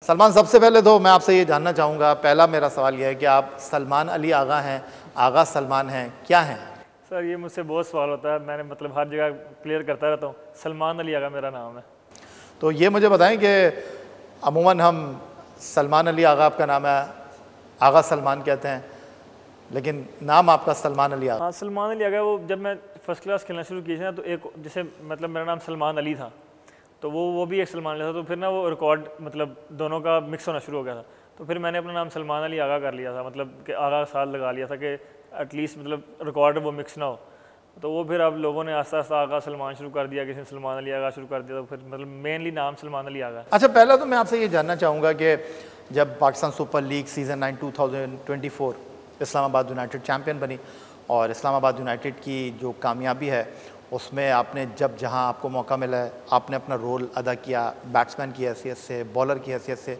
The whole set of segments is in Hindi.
सलमान, सबसे पहले तो मैं आपसे ये जानना चाहूँगा, पहला मेरा सवाल ये है कि आप सलमान अली आगा हैं, आगा सलमान हैं, क्या हैं? सर ये मुझसे बहुत सवाल होता है, मैंने मतलब हर जगह क्लियर करता रहता हूँ। सलमान अली आगा मेरा नाम है। तो ये मुझे बताएं कि अमूमन हम सलमान अली आगा आपका नाम है, आगा सलमान कहते हैं, लेकिन नाम आपका सलमान अली आगा। हाँ, सलमान अली आगा। वो जब मैं फर्स्ट क्लास खेलना शुरू की थी ना, तो एक जैसे मतलब मेरा नाम सलमान अली था, तो वो भी एक सलमान अली था, तो फिर ना वो रिकॉर्ड मतलब दोनों का मिक्स होना शुरू हो गया था। तो फिर मैंने अपना नाम सलमान अली आगा कर लिया था, मतलब कि आगा साल लगा लिया था कि एटलीस्ट मतलब रिकॉर्ड वो मिक्स ना हो। तो वो फिर अब लोगों ने आस्ता आस्ता आगा सलमान शुरू कर दिया, किसी ने सलमान अली आगा शुरू कर दिया, तो फिर मतलब मेनली नाम सलमान अली आगा। अच्छा, पहला तो मैं आपसे ये जानना चाहूँगा कि जब Pakistan super league season 9 2024 Islamabad United champion बनी और इस्लामाबाद यूनाइटेड की जो कामयाबी है उसमें आपने जब जहां आपको मौका मिला है आपने अपना रोल अदा किया, बैट्समैन की हैसियत से, बॉलर की हैसियत से,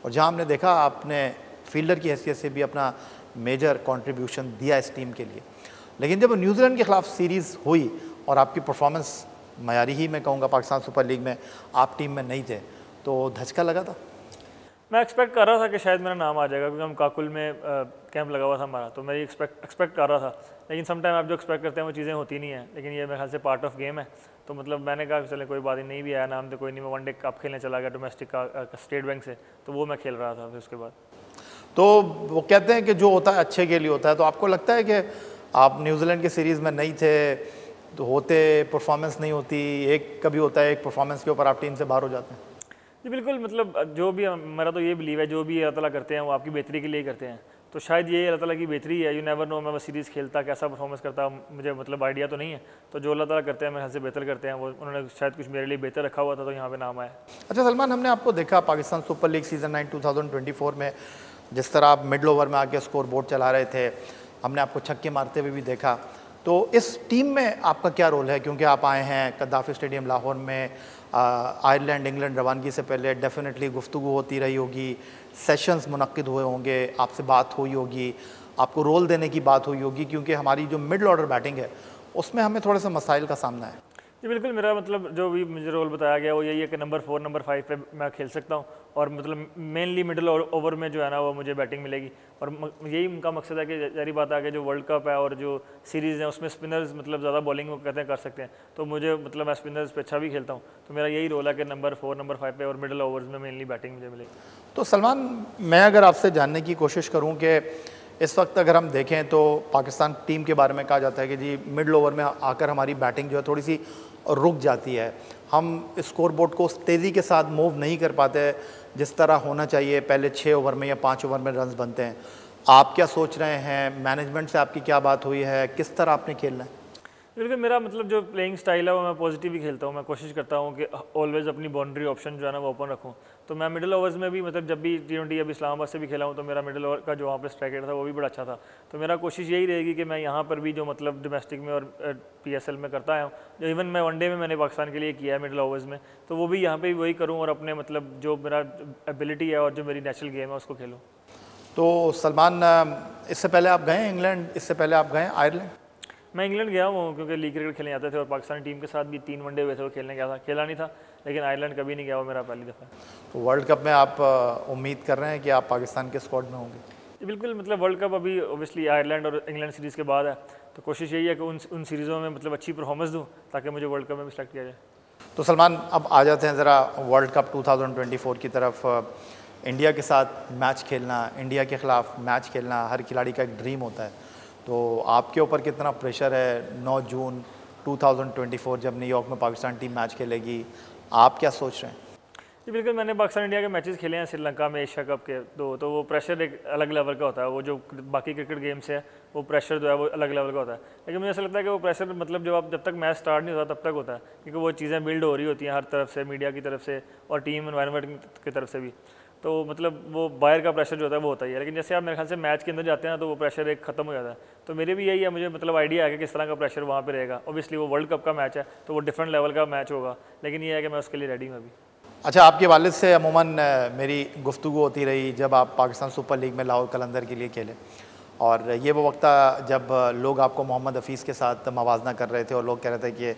और जहां हमने देखा आपने फील्डर की हैसियत से भी अपना मेजर कंट्रीब्यूशन दिया इस टीम के लिए। लेकिन जब न्यूजीलैंड के ख़िलाफ़ सीरीज़ हुई और आपकी परफॉर्मेंस मयारी ही मैं कहूँगा पाकिस्तान सुपर लीग में, आप टीम में नहीं थे, तो धचका लगा था? मैं एक्सपेक्ट कर रहा था कि शायद मेरा नाम आ जाएगा, क्योंकि हम काकुल में कैंप लगा हुआ था हमारा, तो मैं एक्सपेक्ट कर रहा था। लेकिन समटाइम आप जो एक्सपेक्ट करते हैं वो चीज़ें होती नहीं हैं। लेकिन ये मेरे ख्याल से पार्ट ऑफ गेम है। तो मतलब मैंने कहा चले कोई बात नहीं भी आया नाम, तो कोई नहीं, मैं वनडे कप खेलने चला गया डोमेस्टिक का स्टेट बैंक से, तो वो मैं खेल रहा था फिर उसके बाद। तो वो कहते हैं कि जो होता है अच्छे के लिए होता है, तो आपको लगता है कि आप न्यूजीलैंड के सीरीज़ में नहीं थे तो होते परफॉर्मेंस नहीं होती, एक कभी होता है एक परफॉर्मेंस के ऊपर आप टीम से बाहर हो जाते हैं? जी बिल्कुल, मतलब जो भी मेरा तो ये बिलीव है, जो भी अल्लाह ताला करते हैं वो आपकी बेहतरी के लिए ही करते हैं। तो शायद ये अल्लाह ताला की बेहतरी है। यू नेवर नो, मैं सीरीज़ खेलता कैसा परफॉर्मेंस करता मुझे मतलब आइडिया तो नहीं है। तो जो अल्लाह ताला करते हैं मेरे ख्याल से बेहतर करते हैं, वो उन्होंने शायद कुछ मेरे लिए बेहतर रखा हुआ था, तो यहाँ पे नाम आया। अच्छा सलमान, हमने आपको देखा पाकिस्तान सुपर लीग सीज़न 9 2024 में जिस तरह आप मिडल ओवर में आके स्कोर बोर्ड चला रहे थे, हमने आपको छक्के मारते हुए भी देखा। तो इस टीम में आपका क्या रोल है, क्योंकि आप आए हैं कद्दाफी स्टेडियम लाहौर में, आयरलैंड इंग्लैंड रवानगी से पहले डेफिनेटली गुफ्तगू होती रही होगी, सेशंस मुनक्किद हुए होंगे, आपसे बात हुई होगी, आपको रोल देने की बात हुई होगी, क्योंकि हमारी जो मिडल ऑर्डर बैटिंग है उसमें हमें थोड़े से मसाइल का सामना है। जी बिल्कुल, मेरा मतलब जो भी मुझे रोल बताया गया वो यही है कि नंबर 4 नंबर 5 पे मैं खेल सकता हूँ, और मतलब मेनली मिडल ओवर में जो है ना वो मुझे बैटिंग मिलेगी। और यही उनका मकसद है कि जारी बात है कि जो वर्ल्ड कप है और जो सीरीज़ है उसमें स्पिनर्स मतलब ज़्यादा बॉलिंग वो कहते हैं कर सकते हैं, तो मुझे मतलब मैं स्पिनर्स पे अच्छा भी खेलता हूँ, तो मेरा यही रोल है कि नंबर 4 नंबर 5 पे और मिडल ओवर्स में मेनली बैटिंग मुझे मिलेगी। तो सलमान, मैं अगर आपसे जानने की कोशिश करूँ कि इस वक्त अगर हम देखें तो पाकिस्तान टीम के बारे में कहा जाता है कि जी मिडल ओवर में आकर हमारी बैटिंग जो है थोड़ी सी रुक जाती है, हम स्कोर बोर्ड को तेज़ी के साथ मूव नहीं कर पाते जिस तरह होना चाहिए, पहले 6 ओवर में या 5 ओवर में रन्स बनते हैं। आप क्या सोच रहे हैं, मैनेजमेंट से आपकी क्या बात हुई है, किस तरह आपने खेलना है? बिल्कुल, मेरा मतलब जो प्लेइंग स्टाइल है वो मैं पॉजिटिव ही खेलता हूँ। मैं कोशिश करता हूँ कि ऑलवेज अपनी बाउंड्री ऑप्शन जो है ना वो ओपन रखूँ। तो मैं मिडिल ओवर्स में भी मतलब जब भी T20 अभी इस्लामाबाद से भी खेला हूँ, तो मेरा मिडिल ओवर का जो वहाँ पे स्ट्राइक रेट था वो भी बड़ा अच्छा था। तो मेरा कोशिश यही रहेगी कि मैं यहाँ पर भी जो मतलब डोमेस्टिक में और PSL में करता आया हूँ, जो इवन मैं वनडे में मैंने पाकिस्तान के लिए किया है मिडिल ओवर्स में, तो वो भी यहाँ पर भी वही करूँ और अपने मतलब जो मेरा एबिलिटी है और जो मेरी नेचुरल गेम है उसको खेलूँ। तो सलमान, इससे पहले आप गए इंग्लैंड, इससे पहले आप गए आयरलैंड? मैं इंग्लैंड गया हूँ क्योंकि लीग क्रिकेट खेलने जाते थे, और पाकिस्तानी टीम के साथ भी 3 वनडे हुए थे, वो खेलने गया था, खेला नहीं था, लेकिन आयरलैंड कभी नहीं गया, वो मेरा पहली दफ़ा। तो वर्ल्ड कप में आप उम्मीद कर रहे हैं कि आप पाकिस्तान के स्क्वाड में होंगे? बिल्कुल, मतलब वर्ल्ड कप अभी ओबियसली आयरलैंड और इंग्लैंड सीरीज़ के बाद है, तो कोशिश यही है कि उन सीरीज़ों में मतलब अच्छी परफॉर्मेंस दूँ ताकि मुझे वर्ल्ड कप में भी सेलेक्ट किया जाए। तो सलमान, अब आ जाते हैं ज़रा वर्ल्ड कप 2024 की तरफ। इंडिया के साथ मैच खेलना, इंडिया के ख़िलाफ़ मैच खेलना हर खिलाड़ी का एक ड्रीम होता है, तो आपके ऊपर कितना प्रेशर है 9 जून 2024 जब न्यूयॉर्क में पाकिस्तान टीम मैच खेलेगी, आप क्या सोच रहे हैं? जी बिल्कुल, मैंने पाकिस्तान इंडिया के मैचेस खेले हैं श्रीलंका में एशिया कप के दो, तो वो प्रेशर एक अलग लेवल का होता है। वो जो बाकी क्रिकेट गेम्स है वो प्रेशर जो है वो अलग लेवल का होता है, लेकिन मुझे ऐसा लगता है कि वो प्रेशर मतलब जब तक मैच स्टार्ट नहीं होता तब तक होता है, क्योंकि वो चीज़ें बिल्ड हो रही होती हैं हर तरफ से, मीडिया की तरफ से और टीम एनवायरनमेंट की तरफ से भी। तो मतलब वो बाहर का प्रेशर जो होता है वो होता ही है, लेकिन जैसे आप मेरे ख्याल से मैच के अंदर जाते हैं तो वो प्रेशर एक खत्म हो जाता है। तो मेरे भी यही है, मुझे मतलब आइडिया है कि किस तरह का प्रेशर वहाँ पे रहेगा। ऑब्वियसली वो वर्ल्ड कप का मैच है तो वो डिफरेंट लेवल का मैच होगा, लेकिन ये है कि मैं उसके लिए रेडी हूँ अभी। अच्छा, आपके वालिद से अमूमन मेरी गुफ्तगू होती रही जब आप पाकिस्तान सुपर लीग में लाहौर कलंदर के लिए खेले, और ये वो वक्त था जब लोग आपको मोहम्मद हफीज़ के साथ मवाजना कर रहे थे और लोग कह रहे थे कि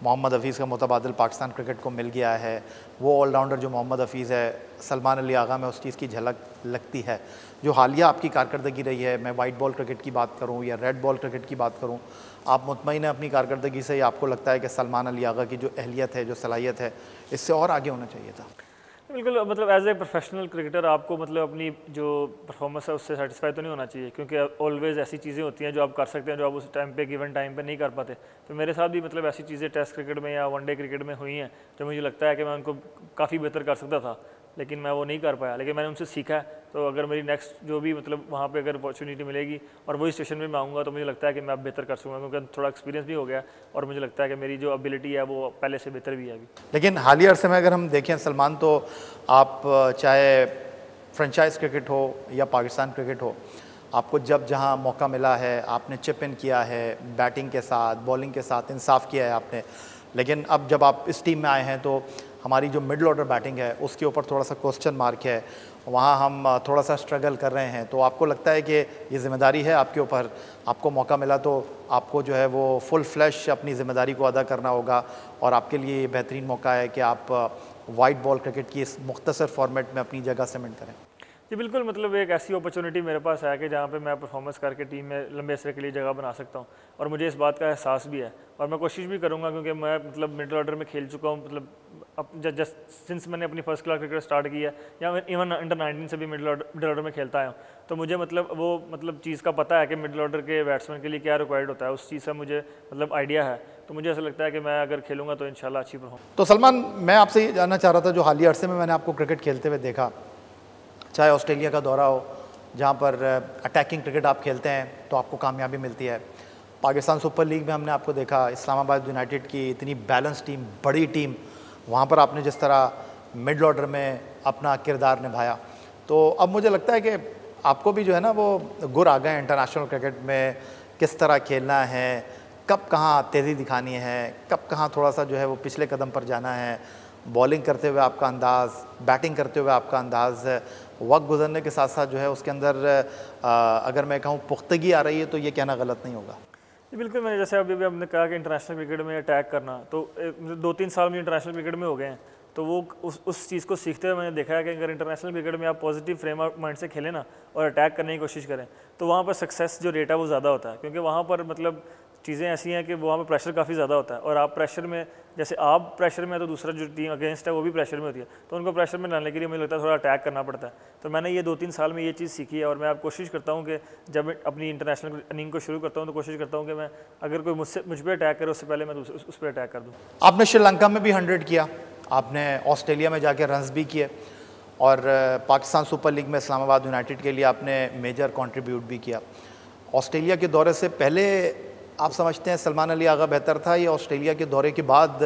मोहम्मद हफ़ीज़ का मुतबादिल पाकिस्तान क्रिकेट को मिल गया है। वो ऑलराउंडर जो मोहम्मद हफ़ीज़ है, सलमान अली आगा में उस चीज़ की झलक लगती है। जो हालिया आपकी कारकर्दगी रही है, मैं वाइट बॉल क्रिकेट की बात करूँ या रेड बॉल क्रिकेट की बात करूँ, आप मुतमईन हैं अपनी कारकर्दगी से, या आपको लगता है कि सलमान अली आगा की जो अहलियत है, जो सलाहियत है, इससे और आगे होना चाहिए था? बिल्कुल, मतलब एज ए प्रोफेशनल क्रिकेटर आपको मतलब अपनी जो परफॉर्मेंस है उससे सेटिस्फाई तो नहीं होना चाहिए, क्योंकि ऑलवेज ऐसी चीज़ें होती हैं जो आप कर सकते हैं जो आप उस टाइम पे गिवन टाइम पे नहीं कर पाते। तो मेरे साथ भी मतलब ऐसी चीज़ें टेस्ट क्रिकेट में या वनडे क्रिकेट में हुई हैं जो मुझे लगता है कि मैं उनको काफ़ी बेहतर कर सकता था, लेकिन मैं वो नहीं कर पाया। लेकिन मैंने उनसे सीखा है, तो अगर मेरी नेक्स्ट जो भी मतलब वहाँ पे अगर अपॉर्चुनिटी मिलेगी और वही स्टेशन में मैं आऊँगा तो मुझे लगता है कि मैं अब बेहतर कर सकूँगा, क्योंकि थोड़ा एक्सपीरियंस भी हो गया और मुझे लगता है कि मेरी जो एबिलिटी है वो पहले से बेहतर भी है अभी। लेकिन हालिया अरसे में अगर हम देखें सलमान, तो आप चाहे फ्रेंचाइज क्रिकेट हो या पाकिस्तान क्रिकेट हो, आपको जब जहां मौका मिला है आपने चिप इन किया है, बैटिंग के साथ बॉलिंग के साथ इंसाफ किया है आपने। लेकिन अब जब आप इस टीम में आए हैं तो हमारी जो मिडल ऑर्डर बैटिंग है उसके ऊपर थोड़ा सा क्वेश्चन मार्क है, वहाँ हम थोड़ा सा स्ट्रगल कर रहे हैं। तो आपको लगता है कि ये ज़िम्मेदारी है आपके ऊपर, आपको मौका मिला तो आपको जो है वो फुल फ्लैश अपनी ज़िम्मेदारी को अदा करना होगा, और आपके लिए ये बेहतरीन मौका है कि आप वाइट बॉल क्रिकेट की इस मुख्तसर फॉर्मेट में अपनी जगह सीमेंट करें? जी बिल्कुल, मतलब एक ऐसी अपॉर्चुनिटी मेरे पास है कि जहाँ पे मैं परफॉर्मेंस करके टीम में लंबे अरसे के लिए जगह बना सकता हूँ, और मुझे इस बात का एहसास भी है और मैं कोशिश भी करूँगा, क्योंकि मैं मतलब मिडिल ऑर्डर में खेल चुका हूँ। मतलब अब जस्ट सिंस मैंने अपनी फर्स्ट क्लास क्रिकेट स्टार्ट किया या इवन अंडर 19 से भी मिडिल ऑर्डर में खेलता आया हूँ, तो मुझे मतलब वो मतलब चीज़ का पता है कि मिडिल ऑर्डर के बैट्समैन के लिए क्या रिक्वायर्ड होता है, उस चीज़ का मुझे मतलब आइडिया है। तो मुझे ऐसा लगता है कि मैं अगर खेलूँगा तो इंशाल्लाह अच्छी परफॉर्म। तो सलमान, मैं आपसे ये जानना चाह रहा था, जो हालिया अरसे में मैंने आपको क्रिकेट खेलते हुए देखा, चाहे ऑस्ट्रेलिया का दौरा हो जहाँ पर अटैकिंग क्रिकेट आप खेलते हैं तो आपको कामयाबी मिलती है, पाकिस्तान सुपर लीग में हमने आपको देखा, इस्लामाबाद यूनाइटेड की इतनी बैलेंस टीम, बड़ी टीम, वहाँ पर आपने जिस तरह मिडल ऑर्डर में अपना किरदार निभाया, तो अब मुझे लगता है कि आपको भी जो है ना वो गुर आ गए इंटरनेशनल क्रिकेट में, किस तरह खेलना है, कब कहाँ तेज़ी दिखानी है, कब कहाँ थोड़ा सा जो है वो पिछले कदम पर जाना है, बॉलिंग करते हुए आपका अंदाज़, बैटिंग करते हुए आपका अंदाज़, वक्त गुजरने के साथ साथ जो है उसके अंदर अगर मैं कहूँ पुख्तगी आ रही है, तो ये कहना गलत नहीं होगा। जी बिल्कुल, मैंने जैसे अभी भी हमने कहा कि इंटरनेशनल क्रिकेट में अटैक करना, तो 2-3 साल में इंटरनेशनल क्रिकेट में हो गए हैं, तो वो उस चीज़ को सीखते हुए मैंने देखा है कि अगर इंटरनेशनल क्रिकेट में आप पॉजिटिव फ्रेम ऑफ माइंड से खेलें ना और अटैक करने की कोशिश करें, तो वहाँ पर सक्सेस जो रेट है वो ज़्यादा होता है, क्योंकि वहाँ पर मतलब चीज़ें ऐसी हैं कि वहाँ पर प्रेशर काफ़ी ज़्यादा होता है, और आप प्रेशर में, जैसे आप प्रेशर में है तो दूसरा जो टीम अगेंस्ट है वो भी प्रेशर में होती है, तो उनको प्रेशर में लाने के लिए मुझे लगता है थोड़ा अटैक करना पड़ता है। तो मैंने ये 2-3 साल में ये चीज़ सीखी है, और मैं अब कोशिश करता हूँ कि जब अपनी इंटरनेशनल इनिंग को शुरू करता हूँ तो कोशिश करता हूँ कि मैं अगर कोई मुझ पर अटैक करे उससे पहले मैं उस पर अटैक कर दूँ। आपने श्रीलंका में भी 100 किया, आपने ऑस्ट्रेलिया में जाके रन्स भी किए, और पाकिस्तान सुपर लीग में इस्लामाबाद यूनाइटेड के लिए आपने मेजर कंट्रीब्यूट भी किया। ऑस्ट्रेलिया के दौरे से पहले आप समझते हैं सलमान अली आगा बेहतर था, या ऑस्ट्रेलिया के दौरे के बाद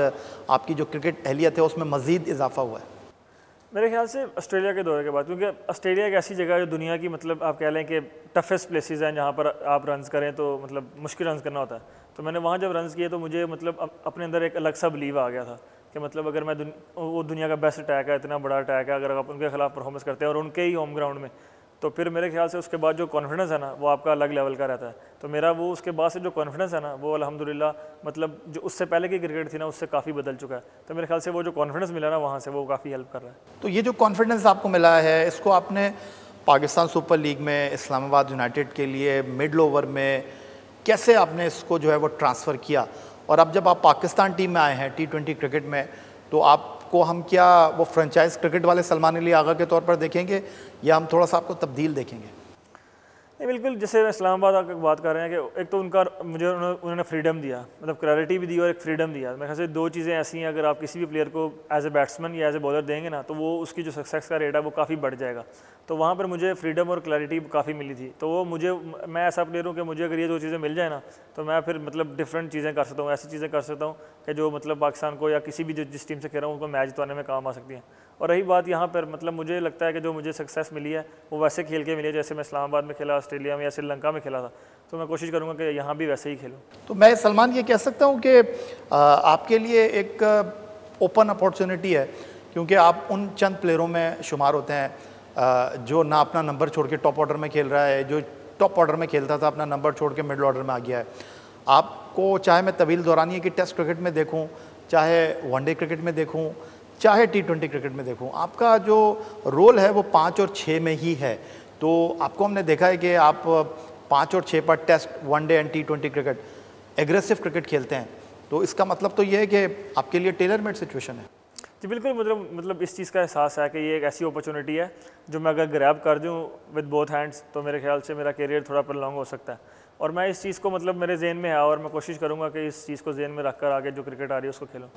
आपकी जो क्रिकेट अहलियत है उसमें मज़ीद इजाफा हुआ है? मेरे ख्याल से ऑस्ट्रेलिया के दौरे के बाद, क्योंकि ऑस्ट्रेलिया एक ऐसी जगह है जो दुनिया की मतलब आप कह लें कि टफेस्ट प्लेसेस हैं जहाँ पर आप रन्स करें तो मतलब मुश्किल रन्स करना होता है। तो मैंने वहाँ जब रन्स किए तो मुझे मतलब अपने अंदर एक अलग सा बिलीव आ गया था कि मतलब अगर मैं वो दुनिया का बेस्ट अटैक है, इतना बड़ा अटैक है, अगर आप उनके खिलाफ परफॉर्मेंस करते हैं और उनके ही होम ग्राउंड में, तो फिर मेरे ख्याल से उसके बाद जो कॉन्फिडेंस है ना वो आपका अलग लेवल का रहता है। तो मेरा वो उसके बाद से जो कॉन्फिडेंस है ना वो अल्हम्दुलिल्लाह मतलब जो उससे पहले की क्रिकेट थी ना उससे काफ़ी बदल चुका है। तो मेरे ख्याल से वो जो कॉन्फिडेंस मिला ना वहाँ से वो काफ़ी हेल्प कर रहा है। तो ये जो कॉन्फिडेंस आपको मिला है, इसको आपने पाकिस्तान सुपर लीग में इस्लामाबाद यूनाइटेड के लिए मिडल ओवर में कैसे आपने इसको जो है वो ट्रांसफ़र किया, और अब जब आप पाकिस्तान टीम में आए हैं T20 क्रिकेट में, तो आपको हम क्या वो फ्रेंचाइज क्रिकेट वाले सलमान अली आगा के तौर पर देखेंगे, या हम थोड़ा सा आपको तब्दील देखेंगे? नहीं बिल्कुल, जैसे इस्लामाबाद की बात कर रहे हैं कि एक तो उनका मुझे उन्होंने फ्रीडम दिया, मतलब क्लैरिटी भी दी और एक फ्रीडम दिया। मेरे ख्याल से दो चीज़ें ऐसी हैं, अगर आप किसी भी प्लेयर को एज ए बैट्समैन या एज ए बॉलर देंगे ना तो वो उसकी जो सक्सेस का रेट है वो काफ़ी बढ़ जाएगा। तो वहाँ पर मुझे फ्रीडम और क्लैरिटी काफ़ी मिली थी। तो वो मैं ऐसा प्लेयर हूँ कि मुझे अगर ये दो चीज़ें मिल जाए ना तो मैं फिर मतलब डिफरेंट चीज़ें कर सकता हूँ, ऐसी चीज़ें कर सकता हूँ कि जो मतलब पाकिस्तान को या किसी भी जिस टीम से खेल रहा हूँ उनको मैच जितवाने में काम आ सकती हैं। और रही बात यहाँ पर मतलब मुझे लगता है कि जो मुझे सक्सेस मिली है वो वैसे खेल के मिली है जैसे मैं इस्लामाबाद में खेला, ऑस्ट्रेलिया में या श्रीलंका में खेला था, तो मैं कोशिश करूँगा कि यहाँ भी वैसे ही खेलूँ। तो मैं सलमान ये कह सकता हूँ कि आपके लिए एक ओपन अपॉर्चुनिटी है, क्योंकि आप उन चंद प्लेयरों में शुमार होते हैं जो ना अपना नंबर छोड़ के टॉप ऑर्डर में खेल रहा है, जो टॉप ऑर्डर में खेलता था अपना नंबर छोड़ के मिडल ऑर्डर में आ गया है। आपको चाहे मैं तवील दौरानिए की टेस्ट क्रिकेट में देखूँ चाहे वनडे क्रिकेट में देखूं, चाहे T20 क्रिकेट में देखूं, आपका जो रोल है वो 5 और 6 में ही है। तो आपको हमने देखा है कि आप 5 और 6 पर टेस्ट, one day and T20 cricket, aggressive cricket खेलते हैं। तो इसका मतलब तो ये है कि आपके लिए टेलर मेड सिचुएशन है। जी बिल्कुल, मतलब इस चीज़ का एहसास है कि ये एक ऐसी अपॉर्चुनिटी है जो मैं अगर ग्रैब कर दूँ विद बोथ हैंड्स तो मेरे ख्याल से मेरा करियर थोड़ा प्रलॉन्ग हो सकता है। और मैं इस चीज़ को मतलब मेरे जेहन में है और मैं कोशिश करूँगा कि इस चीज़ को जेहन में रखकर आगे जो क्रिकेट आ रही है उसको खेलूँ।